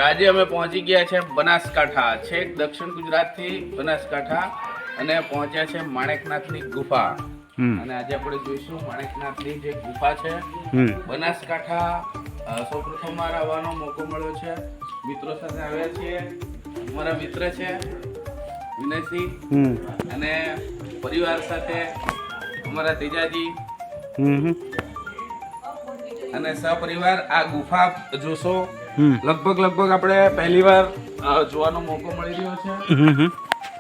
આજે અમે પહોંચી ગયા છે બનાસકાંઠા, છેક દક્ષિણ ગુજરાતથી બનાસકાંઠા અને પહોંચ્યા છે માણેકનાથની ગુફા. અને આજે આપણે જોઈશું માણેકનાથની જે ગુફા છે બનાસકાંઠા. સૌપ્રથમ વાર આવવાનો મોકો મળ્યો છે, મિત્રો સાથે આવ્યા છીએ. અમારા મિત્ર છે વિનયસિંહ અને પરિવાર સાથે અમારા તેજાજી અને સહપરિવાર આ ગુફા જોશો. લગભગ આપણે પહેલી વાર જોવાનો મોકો મળી રહ્યો છે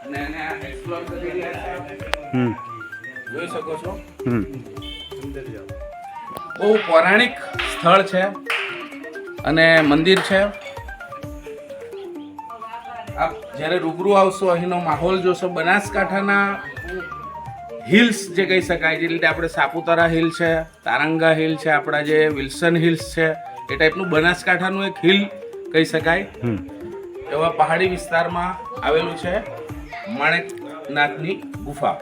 અને એને એક્સપ્લોર કરી રહ્યા છે. જોઈ શકો છો, બહુ પૌરાણિક સ્થળ છે અને મંદિર છે. આપ જ્યારે રૂબરૂ આવશો, અહીંનો માહોલ જોશો. બનાસકાંઠાના હિલ્સ જે કહી શકાય, જે રીતે આપણે સાપુતારા હિલ છે, તારંગા હિલ છે, આપણા જે વિલ્સન હિલ્સ છે, એ ટાઈપનું બનાસકાંઠાનું એક હિલ કહી શકાય એવા પહાડી વિસ્તારમાં આવેલું છે માણેકનાથની ગુફા.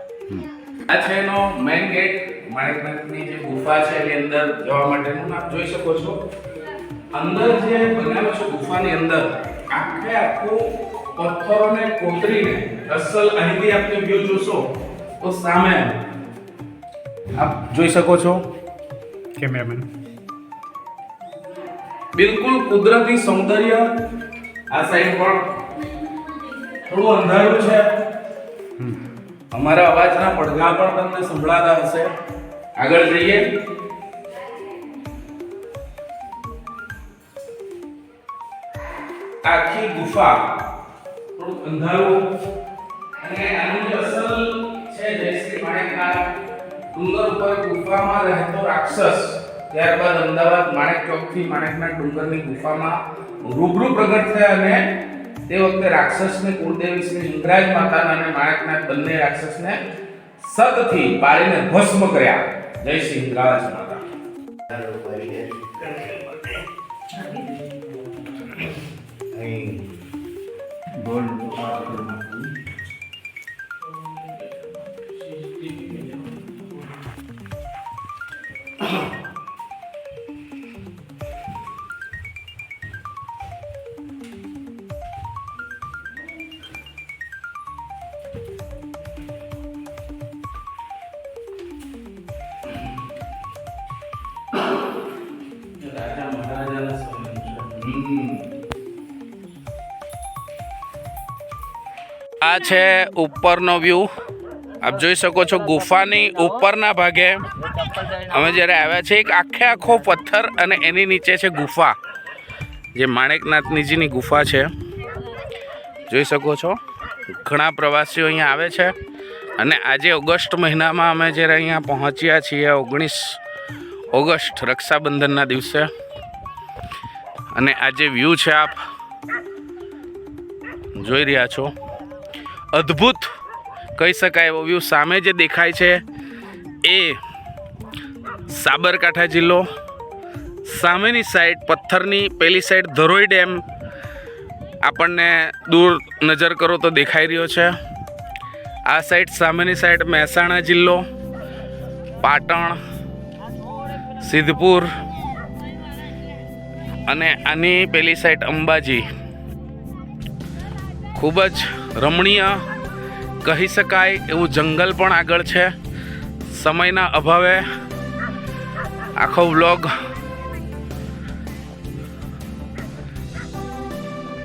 આ છે એનો મેઇન ગેટ. માણેકનાથની જે ગુફા છે એની અંદર જવા માટેનું આપ જોઈ શકો છો. અંદર જે બનાવ્યું છે ગુફાની અંદર આખું પથ્થરોને કોતરીને અસલ અહીંથી આપણે વ્યૂ જોશો તો સામે આપ જોઈ શકો છો. કેમેરામેન બિલકુલ કુદરતી સૌંદર્ય. આ સાઈડ પણ થોડું અંધારું છે. અમારા અવાજના પડઘા પણ તમને સંભળાતા હશે. આગળ જઈએ. આખી ગુફા થોડું અંધારું અને આનું જે અસલ છે જય શ્રી માણેકનાથ ડુંગર ઉપર ગુફામાં રહેતો રાક્ષસ. ત્યારબાદ અમદાવાદ માણેક ચોકથી માણેકનાથ ડુંગરની ગુફામાં રૂબરૂ પ્રગટ થયા અને તે વખતે રાક્ષસને કુળદેવી શ્રી હિંગરાજ માતાના અને માણેકનાથ બંને રાક્ષસને સતથી બાળીને ભસ્મ કર્યા. જય શ્રી હિંગરાજ માતા. આ છે ઉપરનો વ્યૂ. આપ જોઈ શકો છો ગુફાની ઉપરના ભાગે અમે જ્યારે આવ્યા છીએ. એક આખો પથ્થર અને એની નીચે છે ગુફા, જે માણેકનાથજીની ગુફા છે. જોઈ શકો છો ઘણા પ્રવાસીઓ અહીંયા આવે છે. અને આજે ઓગસ્ટ મહિનામાં અમે જ્યારે અહીંયા પહોંચ્યા છીએ 19 ઓગસ્ટ રક્ષાબંધનના દિવસે. અને આ જે વ્યૂ છે આપ જોઈ રહ્યા છો, અદ્ભુત કહી શકાય એવો વ્યૂ. સામે જે દેખાય છે એ સાબરકાંઠા જિલ્લો. સામેની સાઈડ પથ્થરની પેલી સાઈડ ધરોઈ ડેમ આપણને દૂર નજર કરો તો દેખાઈ રહ્યો છે. આ સાઈડ સામેની સાઈડ મહેસાણા જિલ્લો, પાટણ, સિદ્ધપુર અને આની પેલી સાઈડ અંબાજી. ખૂબ જ રમણીય કહી શકાય એવું જંગલ પણ આગળ છે. સમયના અભાવે આખો વ્લોગ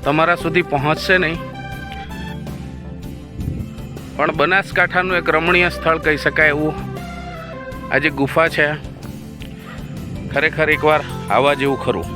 તમારા સુધી પહોંચશે નહીં, પણ બનાસકાંઠાનું એક રમણીય સ્થળ કહી શકાય એવું આ જે ગુફા છે, ખરેખર એકવાર આવવા જેવું ખરું.